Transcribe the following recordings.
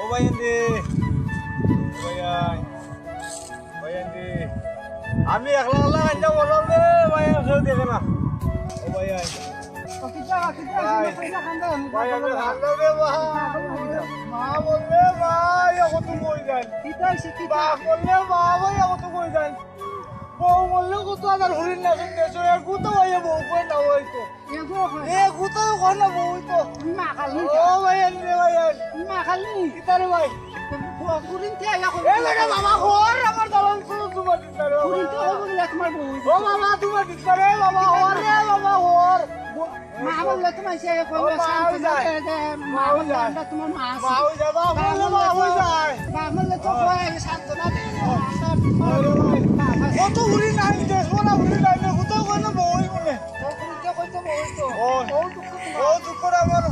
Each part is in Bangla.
ও ভাইয়ান্দি ভাইয়ান্দি আমি একলা একলা কান্দা বললাম রে ভাইয়া কেউ দেখে না ও ভাইয়া মা বললে ভাই কত কই যান বা বললে মা ভাই কত কই যান বউ বললে কত আদার হরিণ না শুনতে গুতো ভাইয়া বউ কই না হইতো গুতো কই না বউ হইতো ও ভাইয়ান্দি ভাইয়া কিতারে ভাই বাবা হর আমার দালান তোমার দিতারে ও বাবা তোমার দিতারে বাবা হর রে বাবা হর মা বললে তোমার সে কইবে মা বললে আমরা তোমার মা আছে মা হই যাবা বললে মা হই যায় মা বললে তো কয় সান্তনা দে কত উড়ি নাই দেশ বলা উড়ি নাই কোথাও কই না বই মনে তো কইতো বলতো ও দুঃখ করে আমার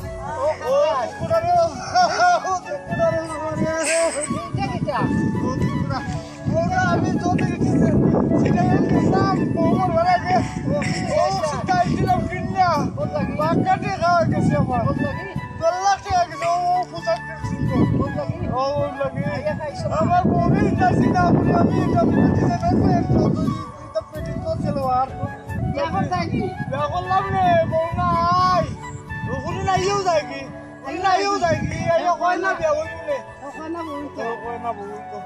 ও দুঃখ করে রে ও দুঃখ করে আমার আমি তো দেখেছি সেটা নাম মোমর ভরা গে ও সিটাই দিলাম কিন্না বাকাটে খাওয়া গেছে আমার 10 লাখ টাকা গেছে ও পোশাক কিনছিল ও লাগি আমার বউই যাচ্ছি না আমি এটা দিতে না এটা পেটি তো ছিল আর এখন থাকি এখন লাভ রে বউ নাই ওখানে নাইও যায় কি নাইও যায় কি আইও কয় না বিয়া হইলে ওখানে বলতো কয় না বউ তো